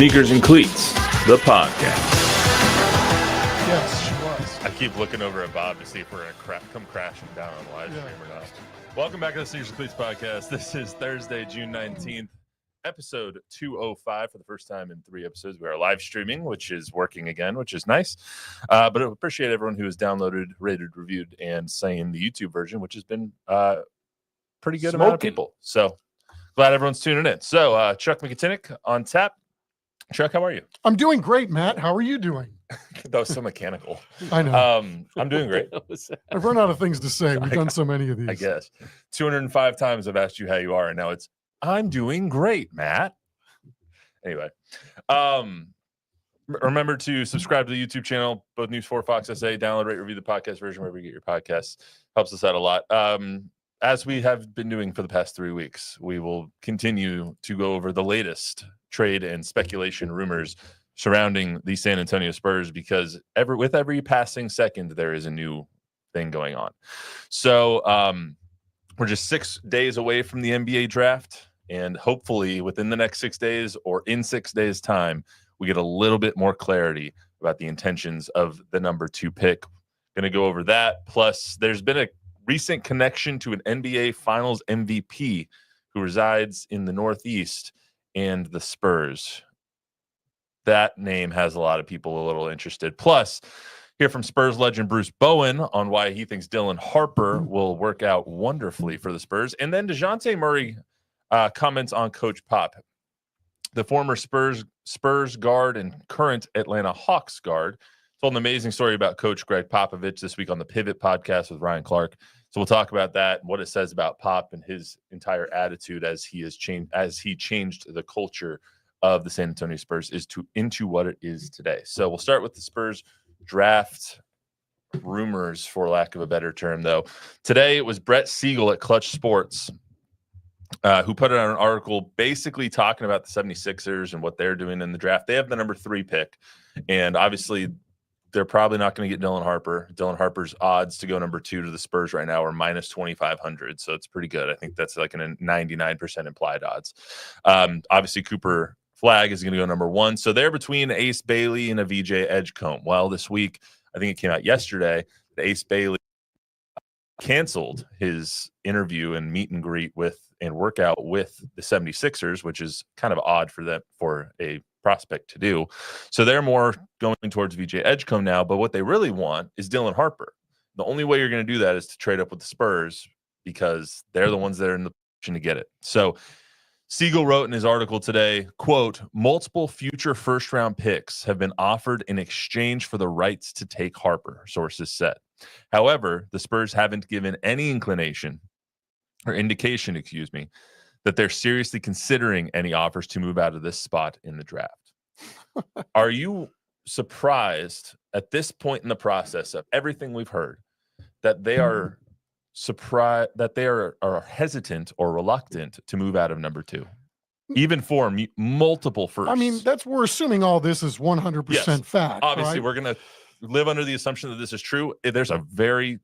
Sneakers and Cleats, the podcast. Yes, she was. I keep looking over at Bob to see if we're going to come crashing down on the live stream or not. Welcome back to the Sneakers and Cleats podcast. This is Thursday, June 19th, episode 205 for the first time in 3 episodes. We are live streaming, which is working again, which is nice. But I appreciate everyone who has downloaded, rated, reviewed, and saying the YouTube version, which has been pretty good amount of people. So glad everyone's tuning in. So Chuck McKinnick on tap. Chuck, how are you? I'm doing great, Matt. How are you doing? That was so mechanical. I know. I'm doing great. I've run out of things to say. We've done so many of these. I guess 205 times I've asked you how you are, and now it's I'm doing great, Matt. Anyway, remember to subscribe to the YouTube channel, both News 4 Fox SA. Download, rate, review the podcast version wherever you get your podcasts. Helps us out a lot. As we have been doing for the past 3 weeks, we will continue to go over the latest trade and speculation rumors surrounding the San Antonio Spurs, because with every passing second, there is a new thing going on. So we're just 6 days away from the NBA draft, and hopefully within the next 6 days or in 6 days' time, we get a little bit more clarity about the intentions of the number 2 pick. Going to go over that. Plus, there's been a recent connection to an NBA Finals MVP who resides in the Northeast and the Spurs. That name has a lot of people a little interested. Plus, hear from Spurs legend Bruce Bowen on why he thinks Dylan Harper will work out wonderfully for the Spurs. And then Dejounte Murray comments on Coach Pop. The former Spurs guard and current Atlanta Hawks guard told an amazing story about Coach Greg Popovich this week on the Pivot podcast with Ryan Clark. So we'll talk about that and what it says about Pop and his entire attitude as he changed the culture of the San Antonio Spurs into what it is today. So we'll start with the Spurs draft rumors, for lack of a better term, though. Today it was Brett Siegel at Clutch Sports who put out an article basically talking about the 76ers and what they're doing in the draft. They have the number 3 pick, and obviously they're probably not going to get Dylan Harper. Dylan Harper's odds to go number 2 to the Spurs right now are minus 2,500, so it's pretty good. I think that's like a 99% implied odds. Obviously, Cooper Flag is going to go number 1. So they're between Ace Bailey and a VJ Edgecombe. Well, this week, I think it came out yesterday, that Ace Bailey canceled his interview and meet and greet with and workout with the 76ers, which is kind of odd for a prospect to do. So they're more going towards VJ Edgecombe now, but what they really want is Dylan Harper. The only way you're going to do that is to trade up with the Spurs, because they're the ones that are in the position to get it. So Siegel wrote in his article today, quote, multiple future first-round picks have been offered in exchange for the rights to take Harper, sources said. However, the Spurs haven't given any indication, that they're seriously considering any offers to move out of this spot in the draft. Are you surprised at this point in the process of everything we've heard that they are surprised, that they are hesitant or reluctant to move out of number 2, even for multiple firsts? I mean, we're assuming all this is 100% fact. Obviously, right? we're going to live under the assumption that this is true. There's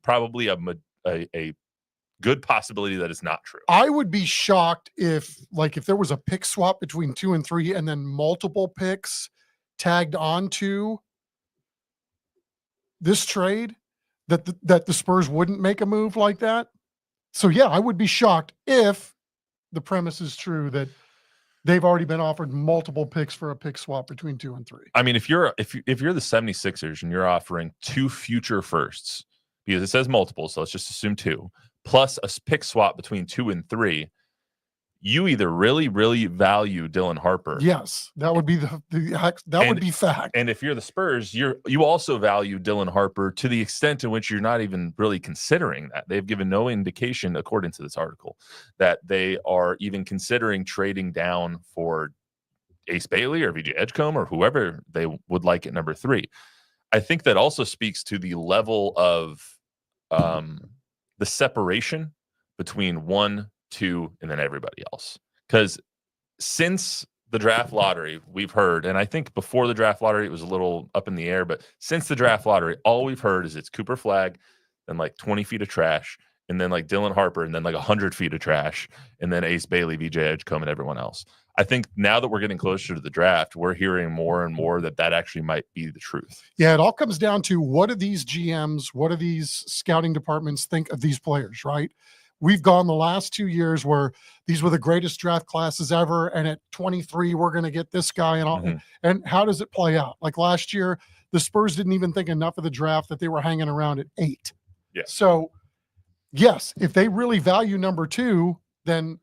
probably a good possibility that it's not true. I would be shocked if there was a pick swap between 2 and 3 and then multiple picks tagged onto this trade, that the Spurs wouldn't make a move like that. So yeah, I would be shocked if the premise is true that they've already been offered multiple picks for a pick swap between 2 and 3. I mean, if you're the 76ers and you're offering 2 future firsts, because it says multiple, so let's just assume 2, plus a pick swap between 2 and 3, you either really, really value Dylan Harper. Yes, that would be would be fact. And if you're the Spurs, you also value Dylan Harper to the extent in which you're not even really considering that. They've given no indication, according to this article, that they are even considering trading down for Ace Bailey or VJ Edgecombe or whoever they would like at number 3. I think that also speaks to the level of the separation between 1, 2, and then everybody else. Because since the draft lottery, we've heard, and I think before the draft lottery, it was a little up in the air, but since the draft lottery, all we've heard is it's Cooper Flag and like 20 feet of trash and then like Dylan Harper, and then like 100 feet of trash, and then Ace Bailey, VJ Edgecombe, and everyone else. I think now that we're getting closer to the draft, we're hearing more and more that actually might be the truth. Yeah, it all comes down to what do these GMs, what do these scouting departments think of these players, right? We've gone the last 2 years where these were the greatest draft classes ever, and at 23, we're going to get this guy and all. Mm-hmm. And how does it play out? Like last year, the Spurs didn't even think enough of the draft that they were hanging around at 8. Yeah. So, yes, if they really value number 2, then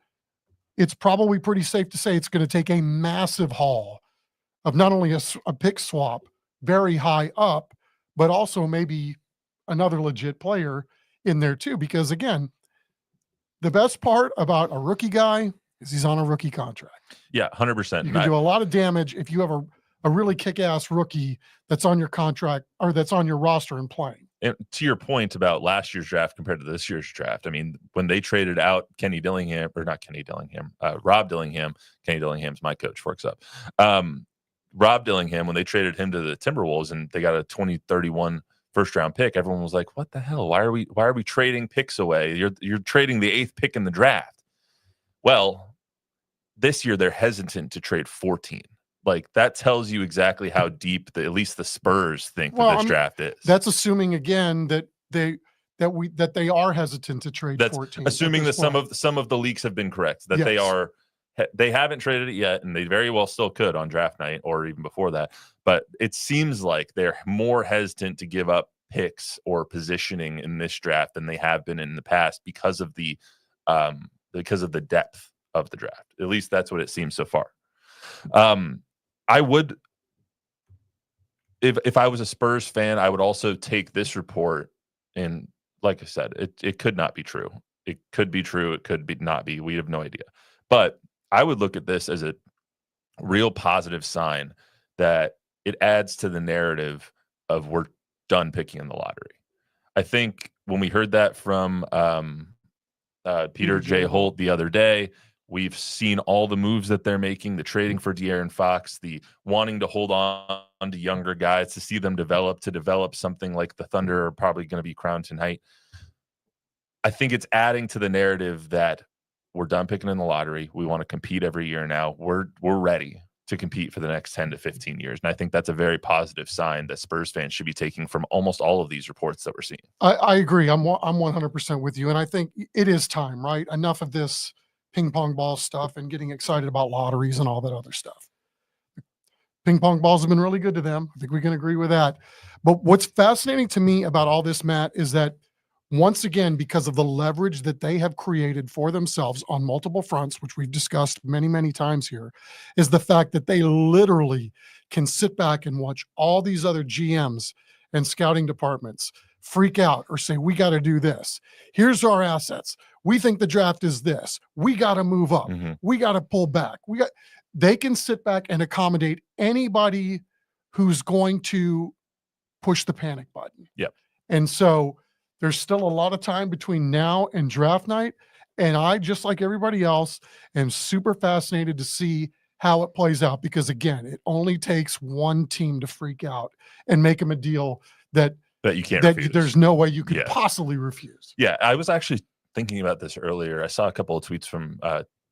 it's probably pretty safe to say it's going to take a massive haul of not only a pick swap very high up, but also maybe another legit player in there too. Because again, the best part about a rookie guy is he's on a rookie contract. Yeah, 100%. You can do a lot of damage if you have a really kick-ass rookie that's on your contract or that's on your roster and playing. And to your point about last year's draft compared to this year's draft, I mean, when they traded out Rob Dillingham, Kenny Dillingham's my coach, works up. Rob Dillingham, when they traded him to the Timberwolves and they got a 2031 first round pick, everyone was like, what the hell? Why are we trading picks away? You're trading the 8th pick in the draft. Well, this year they're hesitant to trade 14. Like that tells you exactly how deep at least the Spurs think that this draft is. That's assuming again that they are hesitant to trade 14. Assuming that some of the leaks have been correct, that yes. they haven't traded it yet, and they very well still could on draft night or even before that. But it seems like they're more hesitant to give up picks or positioning in this draft than they have been in the past because of the depth of the draft. At least that's what it seems so far. I would, if I was a Spurs fan, I would also take this report, and like I said, it could not be true. It could be true. It could not be. We have no idea. But I would look at this as a real positive sign that it adds to the narrative of we're done picking in the lottery. I think when we heard that from Peter J. Holt the other day, we've seen all the moves that they're making, the trading for De'Aaron Fox, the wanting to hold on to younger guys, to see them develop something like the Thunder are probably going to be crowned tonight. I think it's adding to the narrative that we're done picking in the lottery. We want to compete every year now. We're ready to compete for the next 10 to 15 years. And I think that's a very positive sign that Spurs fans should be taking from almost all of these reports that we're seeing. I agree. I'm 100% with you. And I think it is time, right? Enough of this ping pong ball stuff and getting excited about lotteries and all that other stuff. Ping pong balls have been really good to them. I think we can agree with that. But what's fascinating to me about all this, Matt, is that once again, because of the leverage that they have created for themselves on multiple fronts, which we've discussed many, many times here, is the fact that they literally can sit back and watch all these other GMs and scouting departments freak out or say, we got to do this. Here's our assets. We think the draft is this. We got to move up. Mm-hmm. We got to pull back. They can sit back and accommodate anybody who's going to push the panic button. Yep. And so there's still a lot of time between now and draft night. And I, just like everybody else, am super fascinated to see how it plays out. Because again, it only takes one team to freak out and make them a deal that you can't refuse. There's no way you could possibly refuse. Yeah, I was actually thinking about this earlier. I saw a couple of tweets from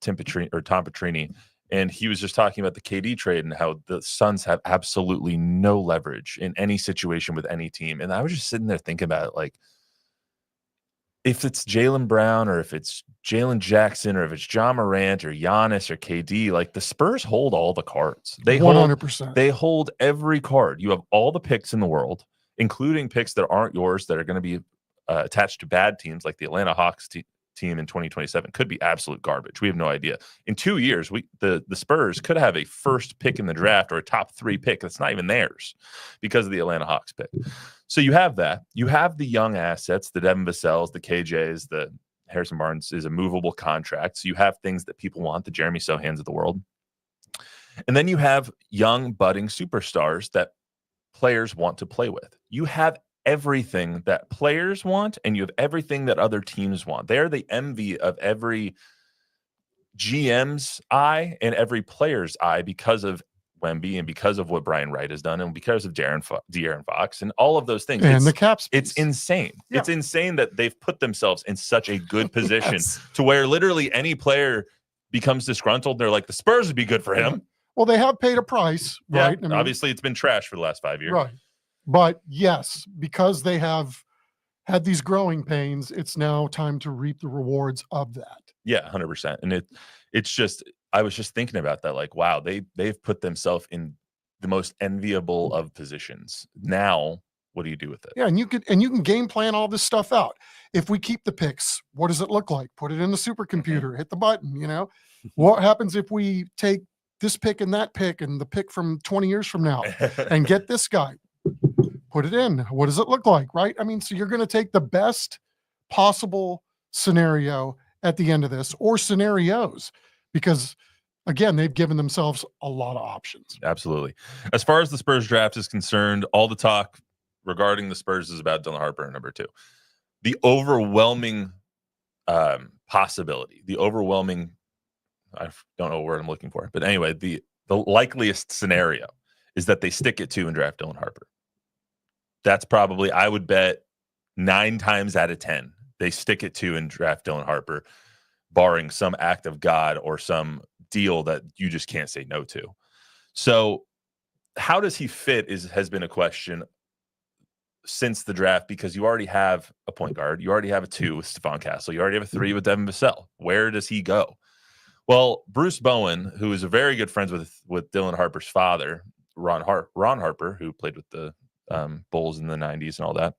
Tom Petrini, and he was just talking about the KD trade and how the Suns have absolutely no leverage in any situation with any team. And I was just sitting there thinking about it, like, if it's Jaylen Brown or if it's Jalen Jackson or if it's John Morant or Giannis or KD, like the Spurs hold all the cards. They 100%. They hold every card. You have all the picks in the world, including picks that aren't yours that are going to be attached to bad teams like the Atlanta Hawks team in 2027. Could be absolute garbage. We have no idea. In 2 years, the Spurs could have a first pick in the draft or a top 3 pick that's not even theirs because of the Atlanta Hawks pick. So you have that. You have the young assets, the Devin Vassell's, the KJs, the Harrison Barnes is a movable contract. So you have things that people want, the Jeremy Sohans of the world. And then you have young budding superstars that players want to play with. You have everything that players want, and you have everything that other teams want. They're the envy of every GM's eye and every player's eye because of Wemby and because of what Brian Wright has done and because of De'Aaron Fox and all of those things. And the cap space. It's insane. Yeah. It's insane that they've put themselves in such a good position Yes. to where literally any player becomes disgruntled. They're like, the Spurs would be good for him. Well, they have paid a price, right? I mean, obviously, it's been trash for the last 5 years. Right. But yes, because they have had these growing pains, it's now time to reap the rewards of that. Yeah, 100%. And it's just, I was just thinking about that. Like, wow, they've put themselves in the most enviable of positions. Now, what do you do with it? Yeah, and you can game plan all this stuff out. If we keep the picks, what does it look like? Put it in the supercomputer, hit the button, What happens if we take this pick and that pick and the pick from 20 years from now and get this guy? Put it in. What does it look like, right? I mean, so you're going to take the best possible scenario at the end of this, or scenarios, because again, they've given themselves a lot of options. Absolutely. As far as the Spurs draft is concerned, all the talk regarding the Spurs is about Dylan Harper, number 2. The overwhelming possibility, I don't know what word I'm looking for, but anyway, the likeliest scenario is that they stick at 2 and draft Dylan Harper. That's probably, I would bet 9 times out of 10, they stick at 2 and draft Dylan Harper, barring some act of God or some deal that you just can't say no to. So how does he fit has been a question since the draft, because you already have a point guard. You already have a 2 with Stephon Castle. You already have a 3 with Devin Vassell. Where does he go? Well, Bruce Bowen, who is a very good friends with Dylan Harper's father, Ron Harper, who played with the Bulls in the 90s and all that,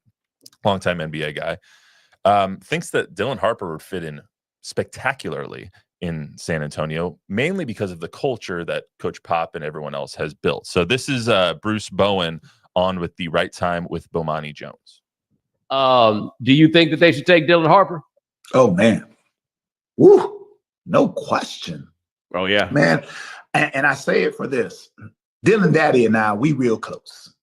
longtime NBA guy, thinks that Dylan Harper would fit in spectacularly in San Antonio, mainly because of the culture that Coach Pop and everyone else has built. So this is Bruce Bowen on with the Right Time with Bomani Jones. Do you think that they should take Dylan Harper? Oh, man. Woo. No question. Oh, yeah. Man, and I say it for this. Dylan Daddy and I, we real close.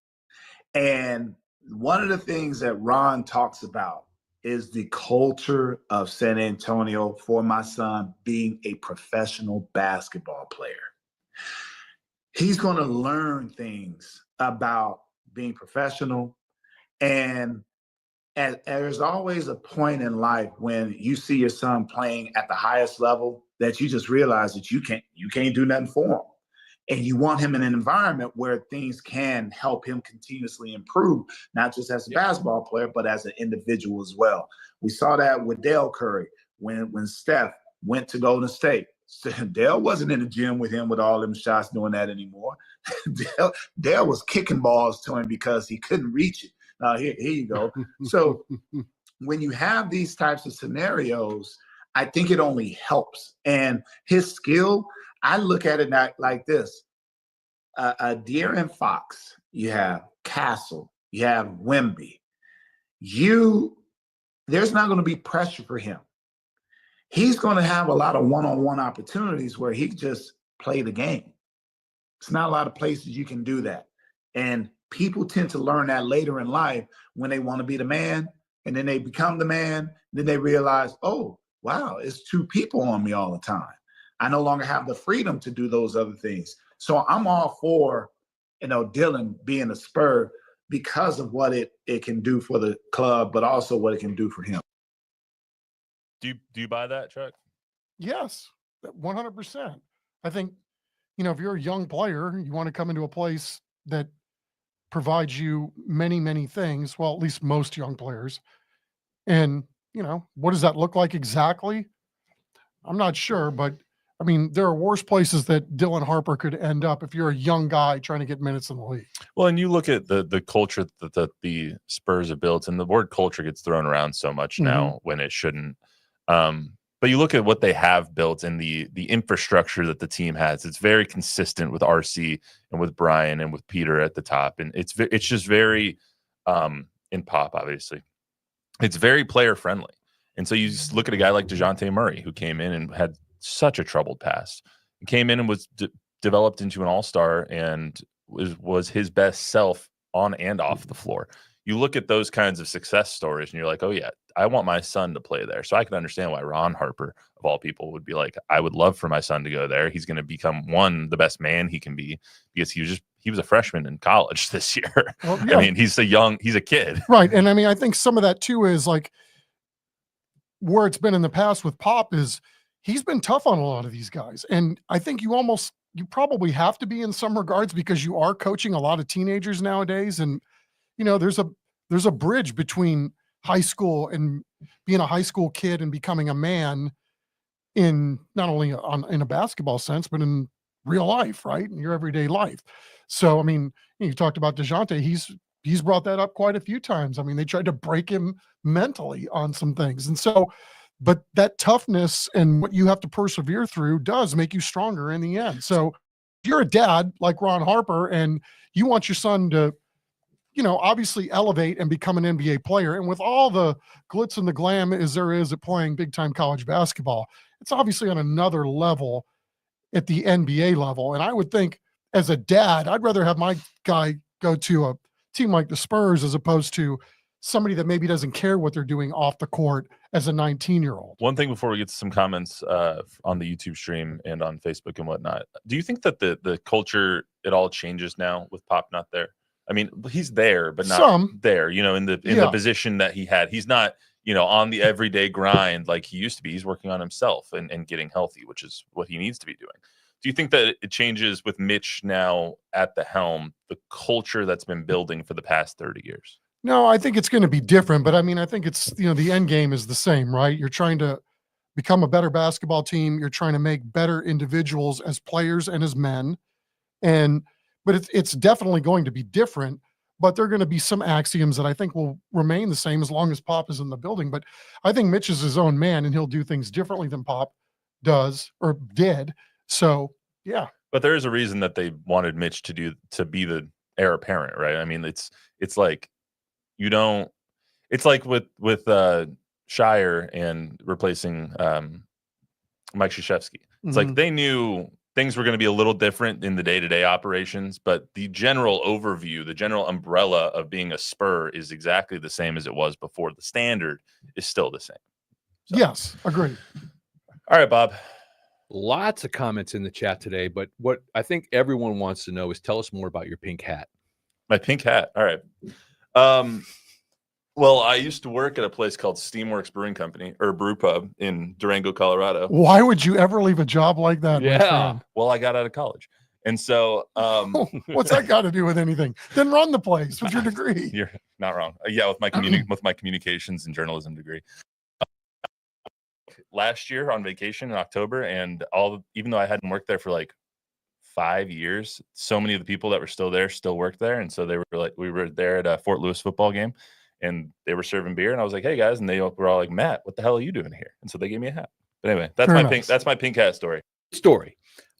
And one of the things that Ron talks about is the culture of San Antonio for my son being a professional basketball player. He's going to learn things about being professional. And there's always a point in life when you see your son playing at the highest level that you just realize that you can't do nothing for him. And you want him in an environment where things can help him continuously improve, not just as a basketball player, but as an individual as well. We saw that with Dale Curry when Steph went to Golden State. Dale wasn't in the gym with him with all them shots doing that anymore. Dale was kicking balls to him because he couldn't reach it. Here you go. So when you have these types of scenarios, I think it only helps. And his skill, I look at it like this. De'Aaron Fox, you have Castle, you have Wemby. There's not going to be pressure for him. He's going to have a lot of one-on-one opportunities where he can just play the game. It's not a lot of places you can do that. And people tend to learn that later in life when they want to be the man, and then they become the man. Then they realize, oh, wow, it's 2 people on me all the time. I no longer have the freedom to do those other things. So I'm all for, Dylan being a Spur because of what it can do for the club, but also what it can do for him. Do you buy that, Chuck? Yes, 100%. I think, if you're a young player, you want to come into a place that provides you many, many things. Well, at least most young players. And, what does that look like exactly? I'm not sure, but I mean, there are worse places that Dylan Harper could end up if you're a young guy trying to get minutes in the league. Well, and you look at the culture that the Spurs have built, and the word culture gets thrown around so much now when it shouldn't. But you look at what they have built and the infrastructure that the team has. It's very consistent with RC and with Brian and with Peter at the top, and it's just very in Pop, obviously. It's very player friendly, and so you just look at a guy like Dejounte Murray, who came in and had such a troubled past. He came in and was developed into an all-star and was his best self on and off the floor. you look at those kinds of success stories and you're like, oh yeah, I want my son to play there. So I can understand why Ron Harper of all people would be like, I would love for my son to go there. He's going to become the best man he can be, because he was a freshman in college this year. Well, yeah. I mean, he's a kid. Right. And I mean, I think some of that too is like where it's been in the past with Pop is he's been tough on a lot of these guys. And I think you probably have to be in some regards, because you are coaching a lot of teenagers nowadays. And, there's a bridge between high school and being a high school kid and becoming a man in not only in a basketball sense, but in real life, right? In your everyday life. So, I mean, you talked about Dejounte. He's brought that up quite a few times. I mean, they tried to break him mentally on some things. And so, but that toughness and what you have to persevere through does make you stronger in the end. So if you're a dad like Ron Harper and you want your son to, obviously elevate and become an NBA player, and with all the glitz and the glam as there is at playing big time college basketball, it's obviously on another level at the NBA level. And I would think as a dad, I'd rather have my guy go to a team like the Spurs as opposed to somebody that maybe doesn't care what they're doing off the court as a 19-year-old. One thing before we get to some comments on the YouTube stream and on Facebook and whatnot, do you think that the culture, it all changes now with Pop not there? I mean, he's there, but not there, in the position that he had. He's not, on the everyday grind like he used to be. He's working on himself and getting healthy, which is what he needs to be doing. Do you think that it changes with Mitch now at the helm, the culture that's been building for the past 30 years? No, I think it's going to be different, but I mean, I think it's, the end game is the same, right? You're trying to become a better basketball team. You're trying to make better individuals as players and as men. But it's definitely going to be different, but there are going to be some axioms that I think will remain the same as long as Pop is in the building. But I think Mitch is his own man and he'll do things differently than Pop does or did. So, yeah. But there is a reason that they wanted Mitch to be the heir apparent, right? I mean, it's like, it's like with Shire and replacing Mike Krzyzewski. It's like they knew things were going to be a little different in the day-to-day operations, but the general overview, the general umbrella of being a Spur is exactly the same as it was before. The standard is still the same. So. Yes, agreed. All right, Bob. Lots of comments in the chat today, but what I think everyone wants to know is tell us more about your pink hat. My pink hat. All right. Well, I used to work at a place called Steamworks Brewing Company or Brew Pub in Durango, Colorado. Why would you ever leave a job like that? Yeah. Well, I got out of college. And so what's that got to do with anything? Then run the place with your degree. You're not wrong. Yeah, with my communications and journalism degree. Last year on vacation in October, and even though I hadn't worked there for like 5 years, so many of the people that were still there still worked there. And so they were like, we were there at a Fort Lewis football game and they were serving beer. And I was like, hey guys. And they were all like, Matt, what the hell are you doing here? And so they gave me a hat. But anyway, that's my pink hat story.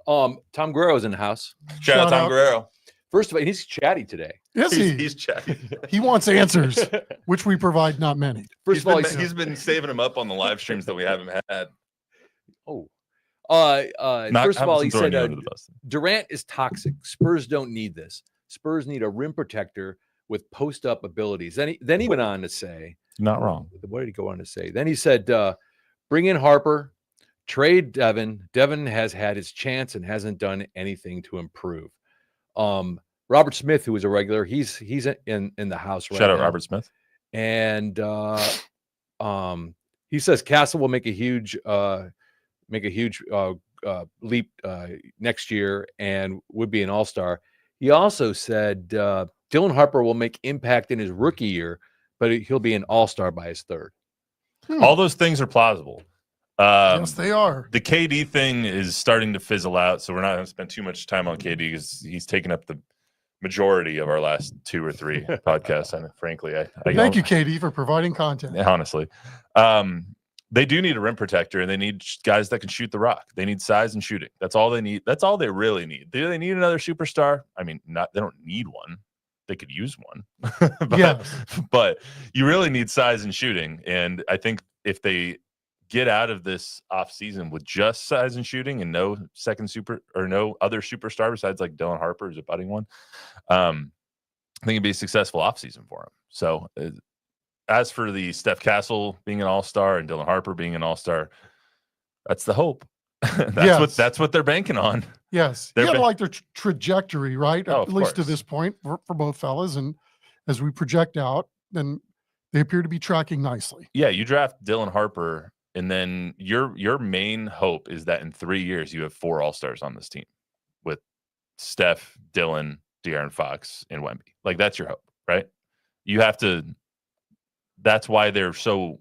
Tom Guerrero's in the house. Shout out Tom Guerrero. First of all, he's chatty today. Is he? He's chatty. He wants answers, which we provide not many. First of all, he's been saving them up on the live streams that we haven't had. First of all, he said Durant is toxic. Spurs don't need this. Spurs need a rim protector with post-up abilities. Then he went on to say, not wrong. What did he go on to say? Then he said, bring in Harper, trade Devin. Devin has had his chance and hasn't done anything to improve. Robert Smith, who is a regular, he's in the house right now. Shout out Robert Smith. And he says Castle will make a huge leap next year and would be an all-star. He also said Dylan Harper will make impact in his rookie year, but he'll be an all-star by his third. All those things are plausible. Yes, they are. The KD thing is starting to fizzle out, so we're not going to spend too much time on KD because he's taken up the majority of our last 2 or 3 podcasts. And frankly, thank you, KD, for providing content. Honestly, they do need a rim protector, and they need guys that can shoot the rock. They need size and shooting. That's all they need. That's all they really need. Do they need another superstar? I mean, they don't need one. They could use one. But you really need size and shooting. And I think if they get out of this offseason with just size and shooting and no no other superstar besides like Dylan Harper is a budding one, I think it'd be a successful offseason for him. So as for the Steph Castle being an all-star and Dylan Harper being an all-star, that's the hope. That's what they're banking on. Yes. You gotta like their trajectory, right? Oh, At least to course. this point for both fellas. And as we project out, then they appear to be tracking nicely. Yeah, you draft Dylan Harper, and then your main hope is that in 3 years you have 4 all-stars on this team with Steph, Dylan, De'Aaron Fox, and Wemby. Like, that's your hope, right? You have to. That's why they're so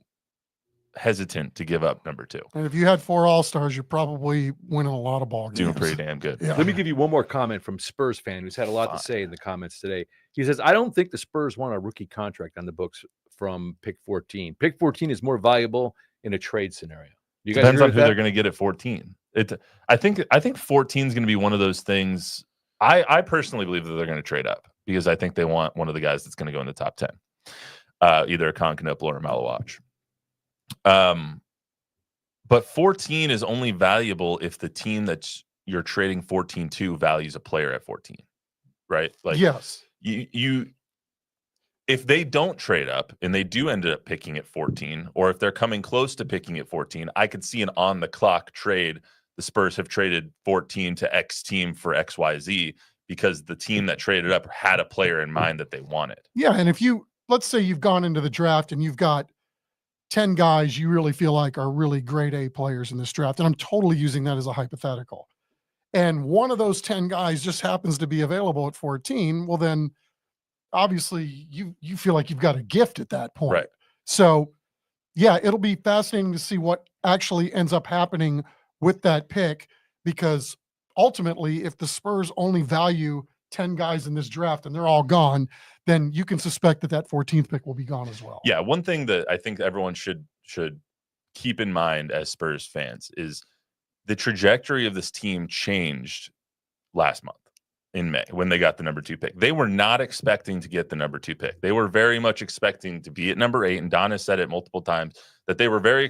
hesitant to give up number 2. And if you had 4 all-stars, you're probably winning a lot of ball games. Doing pretty damn good. Yeah. Let me give you one more comment from Spurs fan who's had a lot to say in the comments today. He says, I don't think the Spurs want a rookie contract on the books from pick 14. Pick 14 is more valuable in a trade scenario. You guys Depends agree on with who that? they're going to get at 14. I think 14 is going to be one of those things. I personally believe that they're going to trade up because I think they want one of the guys that's going to go in the top 10, either a Con Knipple or a Malawach. But 14 is only valuable if the team that you're trading 14 to values a player at 14, right? Like, yes, if they don't trade up and they do end up picking at 14, or if they're coming close to picking at 14, I could see an on the clock trade. The Spurs have traded 14 to X team for XYZ because the team that traded up had a player in mind that they wanted. Yeah, and if let's say you've gone into the draft and you've got 10 guys you really feel like are really grade A players in this draft, and I'm totally using that as a hypothetical, and one of those 10 guys just happens to be available at 14, well, then obviously you feel like you've got a gift at that point. Right. So, yeah, it'll be fascinating to see what actually ends up happening with that pick, because ultimately, if the Spurs only value 10 guys in this draft and they're all gone, then you can suspect that 14th pick will be gone as well. Yeah, one thing that I think everyone should keep in mind as Spurs fans is the trajectory of this team changed last month in May when they got the number 2 pick. They were not expecting to get the number 2 pick. They were very much expecting to be at number 8, and Don has said it multiple times that they were very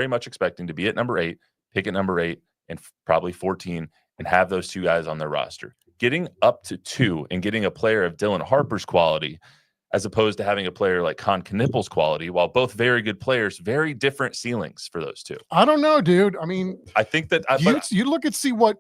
much expecting to be at number 8, pick at number 8, and probably 14, and have those 2 guys on their roster. Getting up to 2 and getting a player of Dylan Harper's quality, as opposed to having a player like Con Knipple's quality, while both very good players, very different ceilings for those 2. I don't know, dude. I mean, I think that you look and see what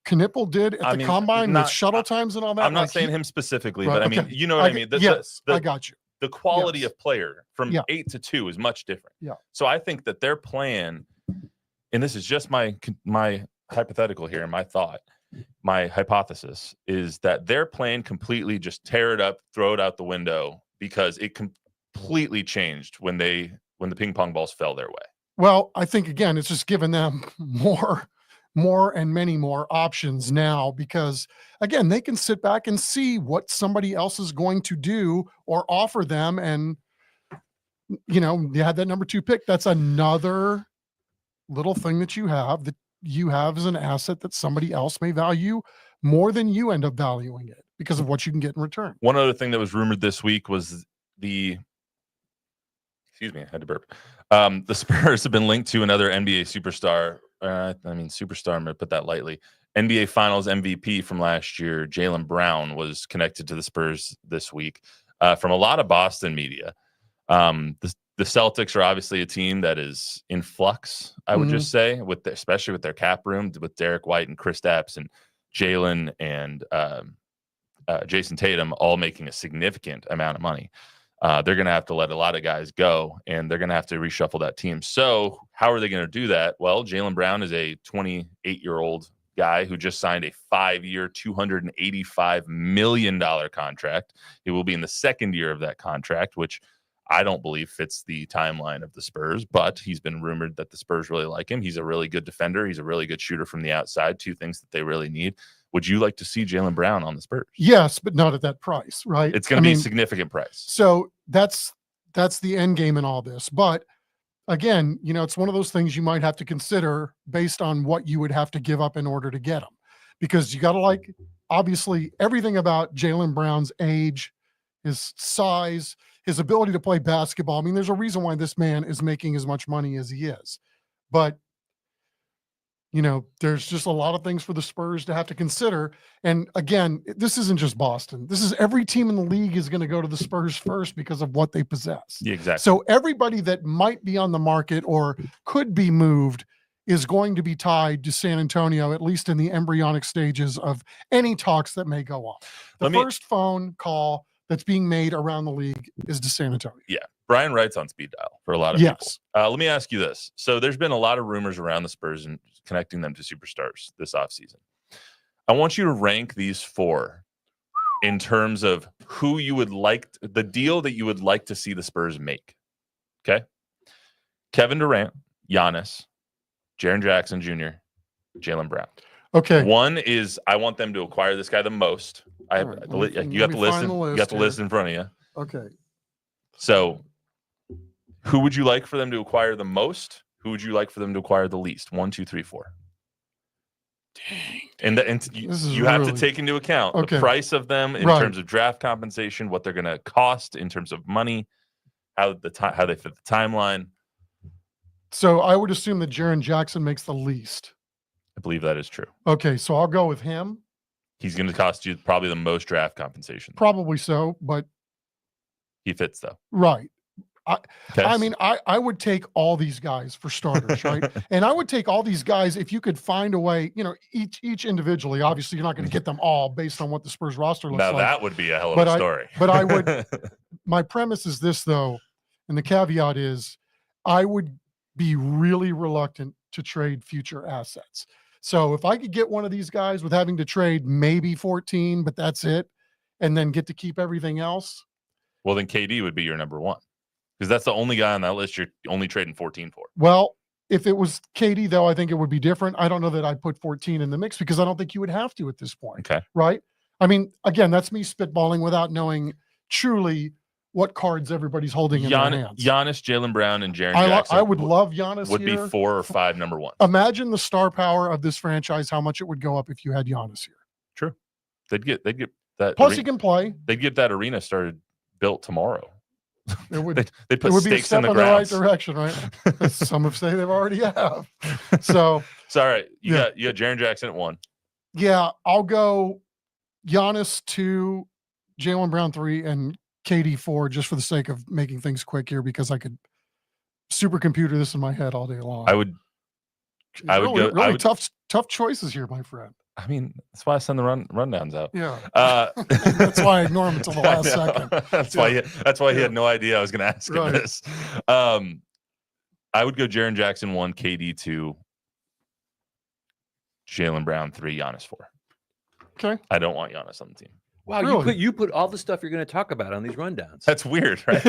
Knipple did at the combine with shuttle times and all that. I'm not saying him specifically, right, but I mean, you know what I mean? Yes, I got you. The quality of player from 8 to 2 is much different. Yeah. So I think that their plan, and this is just my hypothetical here, my thought, my hypothesis, is that their plan completely just tear it up, throw it out the window, because it completely changed when the ping pong balls fell their way. Well, I think, again, it's just given them more and many more options now, because, again, they can sit back and see what somebody else is going to do or offer them. And, you had that number 2 pick. That's another little thing that you have as an asset that somebody else may value more than you end up valuing it because of what you can get in return. One other thing that was rumored this week was excuse me, I had to burp. The Spurs have been linked to another NBA superstar. Superstar, I'm going to put that lightly. NBA Finals MVP from last year, Jaylen Brown, was connected to the Spurs this week from a lot of Boston media. The Celtics are obviously a team that is in flux, I would just say, especially with their cap room, with Derek White and Kristaps and Jalen and Jason Tatum all making a significant amount of money. They're going to have to let a lot of guys go, and they're going to have to reshuffle that team. So how are they going to do that? Well, Jaylen Brown is a 28-year-old guy who just signed a 5-year, $285 million contract. He will be in the second year of that contract, which I don't believe fits the timeline of the Spurs, but he's been rumored that the Spurs really like him. He's a really good defender. He's a really good shooter from the outside, 2 things that they really need. Would you like to see Jaylen Brown on the Spurs? Yes, but not at that price, right? It's going to be a significant price. So that's the end game in all this. But again, it's one of those things you might have to consider based on what you would have to give up in order to get him, because you got to obviously everything about Jaylen Brown's age, his size, his ability to play basketball. I mean, there's a reason why this man is making as much money as he is. But there's just a lot of things for the Spurs to have to consider. And again, this isn't just Boston. This is every team in the league is going to go to the Spurs first because of what they possess. Yeah, exactly. So everybody that might be on the market or could be moved is going to be tied to San Antonio, at least in the embryonic stages of any talks that may go on. The first phone call that's being made around the league is to San Antonio. Yeah. Brian Wright's on speed dial for a lot of people. Let me ask you this. So there's been a lot of rumors around the Spurs and connecting them to superstars this offseason. I want you to rank these 4 in terms of who you would like, the deal that you would like to see the Spurs make. Okay. Kevin Durant, Giannis, Jaren Jackson Jr., Jaylen Brown. Okay. 1 is I want them to acquire this guy the most. You got the list in front of you. Okay. So who would you like for them to acquire the most? Who would you like for them to acquire the least? 1, 2, 3, 4. Dang. And you have to take into account the price of them in terms of draft compensation, what they're going to cost in terms of money, how they fit the timeline. So I would assume that Jaren Jackson makes the least. I believe that is true. Okay, so I'll go with him. He's going to cost you probably the most draft compensation. Probably so, but he fits though. Right. I mean, I would take all these guys for starters, right? And I would take all these guys if you could find a way, each individually. Obviously, you're not going to get them all based on what the Spurs roster looks like. Now that would be a hell of a story. But I would. My premise is this, though, and the caveat is, I would be really reluctant to trade future assets. So if I could get one of these guys with having to trade maybe 14, but that's it, and then get to keep everything else. Well, then KD would be your number 1. Because that's the only guy on that list you're only trading 14 for. Well, if it was KD, though, I think it would be different. I don't know that I'd put 14 in the mix because I don't think you would have to at this point. Okay. Right? I mean, again, that's me spitballing without knowing truly what cards everybody's holding in their hands. Giannis, Jaylen Brown, and Jaren Jackson. I would love Giannis would here. Be 4 or 5 number 1s. Imagine the star power of this franchise, how much it would go up if you had Giannis here. True. They'd get that. Plus, he can play. They'd get that arena built tomorrow. It would. They put it would stakes be a in step the in ground. the right direction, right? Some have say they've already have. So all right. You got Jaren Jackson at 1. Yeah, I'll go Giannis 2, Jaylen Brown 3, and KD 4, just for the sake of making things quick here, because I could supercomputer this in my head all day long. I would go tough choices here, my friend. I mean, that's why I send the rundowns out. Yeah. That's why I ignore them until the last second. That's why he had no idea I was going to ask him this. I would go Jaren Jackson 1, KD 2, Jaylen Brown 3, Giannis 4. Okay. I don't want Giannis on the team. Wow, really? you put all the stuff you're going to talk about on these rundowns. That's weird, right?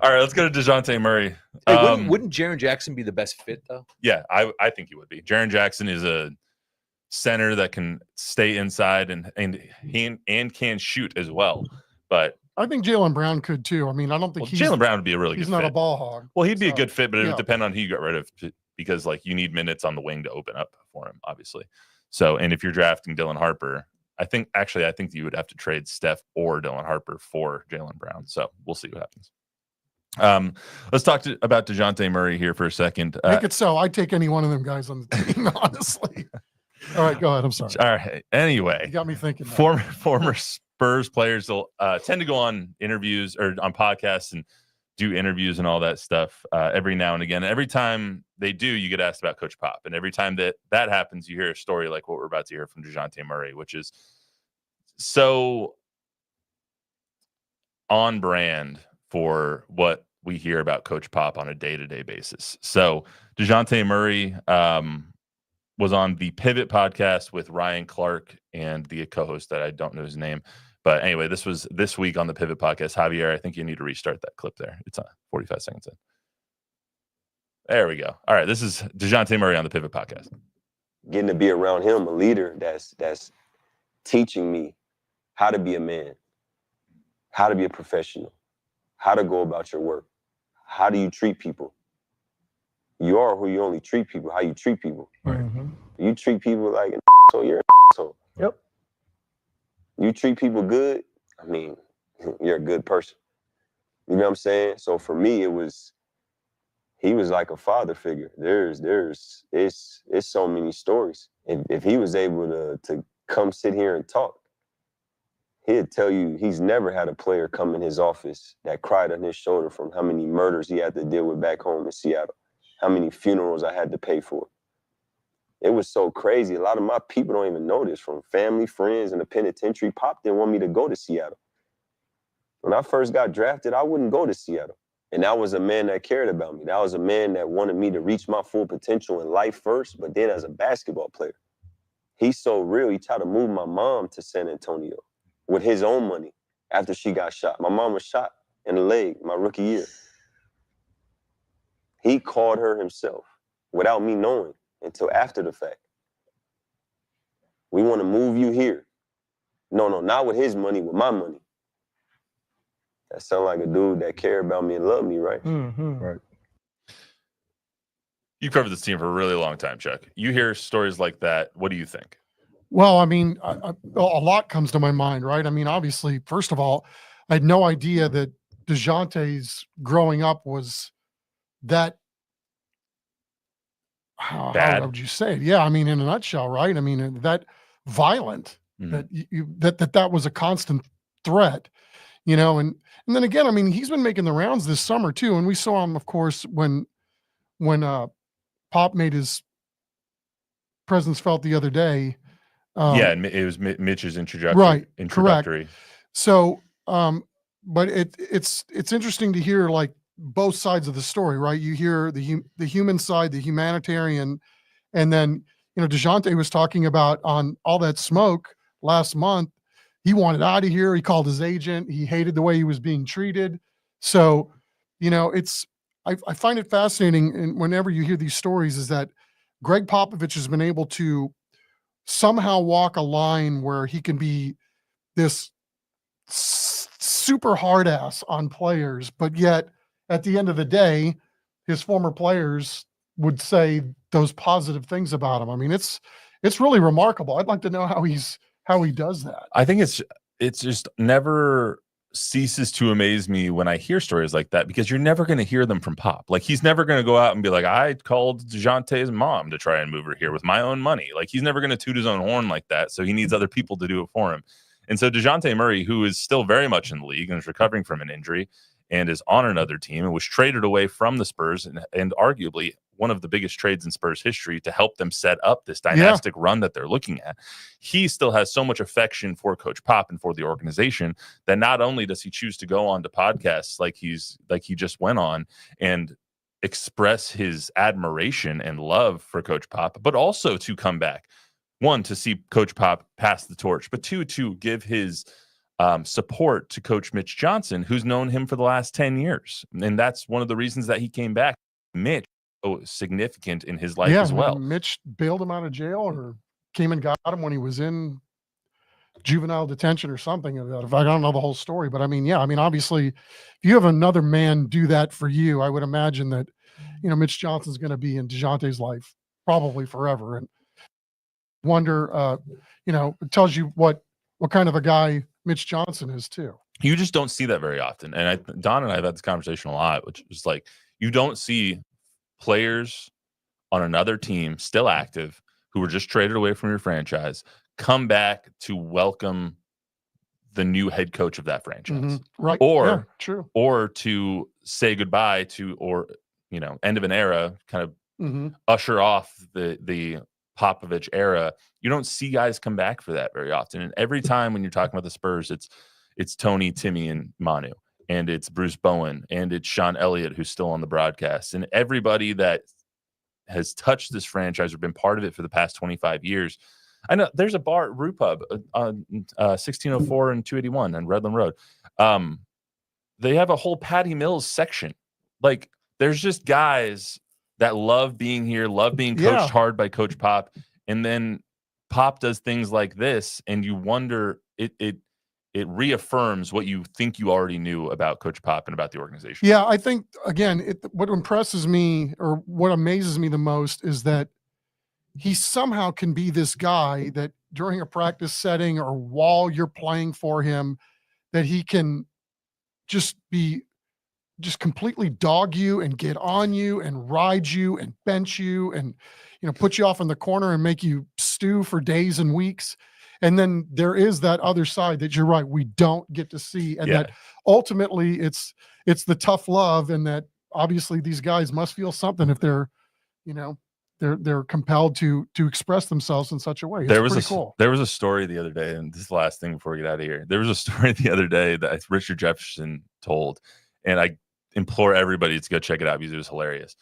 All right, let's go to Dejounte Murray. Hey, wouldn't Jaren Jackson be the best fit, though? Yeah, I think he would be. Jaren Jackson is a center that can stay inside and can shoot as well. But I think Jaylen Brown could too. I mean, I don't think Jaylen Brown would be a really good fit. He's not a ball hog. Well, he'd be a good fit, but it would depend on who you got rid of, because you need minutes on the wing to open up for him, obviously. So, and if you're drafting Dylan Harper, I think you would have to trade Steph or Dylan Harper for Jaylen Brown. So we'll see what happens. Let's talk about Dejounte Murray here for a second. Make it so. I'd take any one of them guys on the team, honestly. All right, go ahead. I'm sorry. All right. Anyway, you got me thinking. Former Spurs players will tend to go on interviews or on podcasts and do interviews and all that stuff every now and again. Every time they do, you get asked about Coach Pop. And every time that happens, you hear a story like what we're about to hear from Dejounte Murray, which is so on brand for what we hear about Coach Pop on a day-to-day basis. So Dejounte Murray was on the Pivot podcast with Ryan Clark and the co-host that I don't know his name. But anyway, this was this week on the Pivot podcast. Javier, I think you need to restart that clip there. It's 45 seconds in. There we go. All right, this is Dejounte Murray on the Pivot podcast. Getting to be around him, a leader that's teaching me how to be a man, how to be a professional, how to go about your work, how do you treat people. You are who you only treat people, how you treat people. Mm-hmm. You treat people like an so you're an asshole. Yep. You treat people good, I mean, you're a good person. You know what I'm saying? So for me, it was he was like a father figure. It's so many stories. If he was able to come sit here and talk, he'd tell you he's never had a player come in his office that cried on his shoulder from how many murders he had to deal with back home in Seattle, how many funerals I had to pay for. It was so crazy. A lot of my people don't even know this, from family, friends, and the penitentiary. Pop didn't want me to go to Seattle. When I first got drafted, I wouldn't go to Seattle. And that was a man that cared about me. That was a man that wanted me to reach my full potential in life first, but then as a basketball player. He's so real. He tried to move my mom to San Antonio with his own money after she got shot. My mom was shot in the leg my rookie year. He called her himself without me knowing until after the fact. We want to move you here. No, not with his money, with my money. That sound like a dude that cared about me and loved me, right? Mm-hmm. Right. You covered this team for a really long time, Chuck. You hear stories like that. What do you think? Well, I mean, a lot comes to my mind, right? I mean, obviously, first of all, I had no idea that Dejounte's growing up was that. How Bad. would you say it? Yeah, I mean, in a nutshell, right? I mean, that violent, Mhm. that was a constant threat, and then again, I mean, he's been making the rounds this summer too, and we saw him, of course, when Pop made his presence felt the other day. Yeah, and it was Mitch's introductory. Right, correct. Introductory. So, but it's interesting to hear like both sides of the story, right? You hear the human side, the humanitarian, and then Dejounte was talking about on All That Smoke last month. He wanted out of here. He called his agent. He hated the way he was being treated. So, I find it fascinating, and whenever you hear these stories, is that Greg Popovich has been able to somehow walk a line where he can be this super hard ass on players, but yet at the end of the day, his former players would say those positive things about him. I mean, it's really remarkable. I'd like to know how he does that. I think it's just never ceases to amaze me when I hear stories like that, because you're never going to hear them from Pop. Like, he's never going to go out and be like, I called Dejounte's mom to try and move her here with my own money. Like, he's never going to toot his own horn like that. So he needs other people to do it for him. And so Dejounte Murray, who is still very much in the league and is recovering from an injury and is on another team and was traded away from the Spurs, and arguably one of the biggest trades in Spurs history to help them set up this dynastic run that they're looking at. He still has so much affection for Coach Pop and for the organization that not only does he choose to go on to podcasts like he just went on and express his admiration and love for Coach Pop, but also to come back, one, to see Coach Pop pass the torch, but two, to give his support to Coach Mitch Johnson, who's known him for the last 10 years. And that's one of the reasons that he came back. Mitch, significant in his life as well. Mitch bailed him out of jail or came and got him when he was in juvenile detention or something. I don't know the whole story, but I mean, obviously, if you have another man do that for you, I would imagine that, Mitch Johnson's going to be in Dejounte's life probably forever. And wonder, it tells you what kind of a guy Mitch Johnson is too. You just don't see that very often. And Don and I have had this conversation a lot, which is like, you don't see players on another team still active who were just traded away from your franchise come back to welcome the new head coach of that franchise. Mm-hmm. Right. Or true. Or to say goodbye to, or end of an era, kind of usher off the Popovich era. You don't see guys come back for that very often. And every time when you're talking about the Spurs, it's Tony, Timmy, and Manu, and it's Bruce Bowen, and it's Sean Elliott, who's still on the broadcast, and everybody that has touched this franchise or been part of it for the past 25 years. I know there's a bar, Brew Pub, on 1604 and 281 on Redland Road. They have a whole Patty Mills section. Like, there's just guys that love being here, love being coached hard by Coach Pop. And then Pop does things like this, and you wonder, it reaffirms what you think you already knew about Coach Pop and about the organization. Yeah, I think, again, what impresses me or what amazes me the most is that he somehow can be this guy that during a practice setting or while you're playing for him, that he can just be just completely dog you and get on you and ride you and bench you and, put you off in the corner and make you stew for days and weeks. And then there is that other side that you're right, we don't get to see. And that ultimately it's the tough love, and that obviously these guys must feel something if they're, they're compelled to express themselves in such a way. It's There was pretty cool. There was a story the other day, and this is the last thing before we get out of here. There was a story the other day that Richard Jefferson told, and I implore everybody to go check it out because it was hilarious.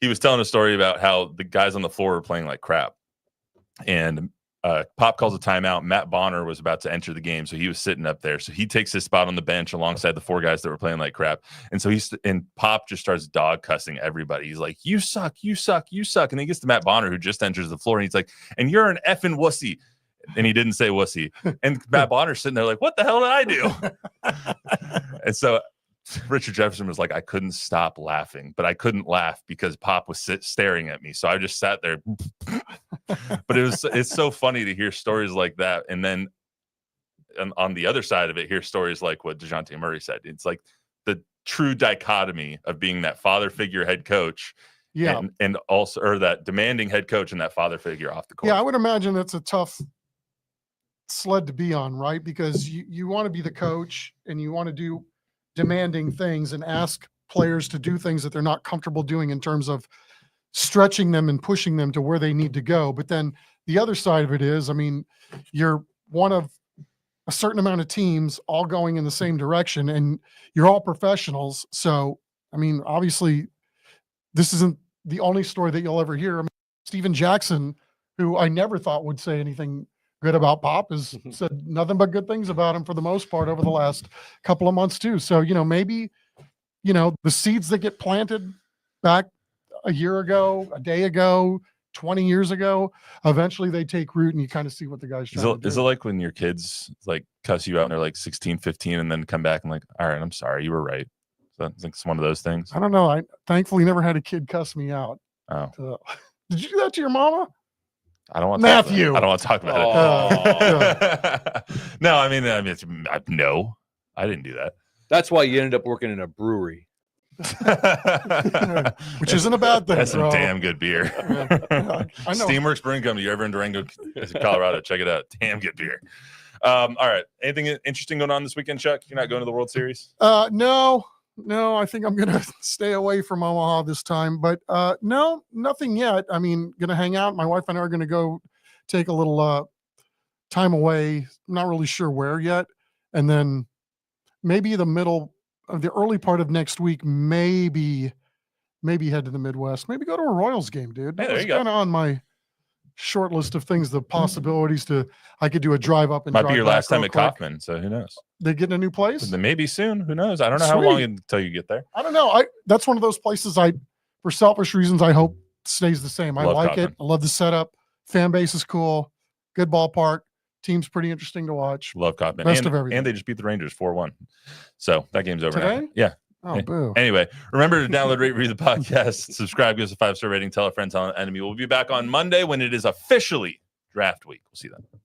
He was telling a story about how the guys on the floor were playing like crap, and Pop calls a timeout. Matt Bonner was about to enter the game, so he was sitting up there. So he takes his spot on the bench alongside the 4 guys that were playing like crap. And so and Pop just starts dog cussing everybody. He's like, "You suck, you suck, you suck." And then he gets to Matt Bonner, who just enters the floor, and he's like, "And you're an effing wussy." And he didn't say wussy. And Matt Bonner's sitting there like, "What the hell did I do?" And so Richard Jefferson was like, "I couldn't stop laughing, but I couldn't laugh because Pop was staring at me. So I just sat there." But it's so funny to hear stories like that. And then on the other side of it, hear stories like what Dejounte Murray said. It's like the true dichotomy of being that father figure head coach. Yeah. And also, or that demanding head coach and that father figure off the court. Yeah, I would imagine that's a tough sled to be on, right? Because you want to be the coach and you want to do demanding things and ask players to do things that they're not comfortable doing in terms of stretching them and pushing them to where they need to go. But then the other side of it is, I mean, you're one of a certain amount of teams all going in the same direction, and you're all professionals. So, I mean, obviously this isn't the only story that you'll ever hear. I mean, Steven Jackson, who I never thought would say anything good about Pop, has said nothing but good things about him for the most part over the last couple of months too. So, maybe, the seeds that get planted back a year ago, a day ago, 20 years ago, eventually they take root and you kind of see what the guy's trying to do. Is it like when your kids like cuss you out and they're like 16, 15 and then come back and like, "All right, I'm sorry, you were right." So I think it's one of those things. I don't know. I thankfully never had a kid cuss me out. Oh. So, did you do that to your mama? I don't want Matthew. I don't want to talk about it. No, I mean, no, I didn't do that. That's why you ended up working in a brewery. Which isn't a bad thing. That's some bro. damn good beer. I know. Steamworks Brewing Company. You're ever in Durango, Colorado? Check it out. Damn good beer. All right. Anything interesting going on this weekend, Chuck? You're not going to the World Series? No. I think I'm gonna stay away from Omaha this time. But no, nothing yet. I mean, gonna hang out. My wife and I are gonna go take a little time away. I'm not really sure where yet, and then maybe the early part of next week, maybe head to the Midwest, maybe go to a Royals game, dude. Hey, there you go. Kind of on my short list of things, the possibilities I could do a drive up and Might drive be your back last time real at quick. Kaufman, so who knows? They getting a new place? Then maybe soon. Who knows? I don't know how long until you get there. I don't know. That's one of those places for selfish reasons, I hope stays the same. I Love like Kaufman. it. I love the setup. Fan base is cool. Good ballpark. Team's pretty interesting to watch. Love Kaufman. Best of everything. And they just beat the Rangers 4-1. So that game's over now. Today? Yeah. Oh, boo. Anyway, remember to download, rate, review the podcast, subscribe, give us a 5-star rating, tell a friend, tell an enemy. We'll be back on Monday when it is officially draft week. We'll see you then.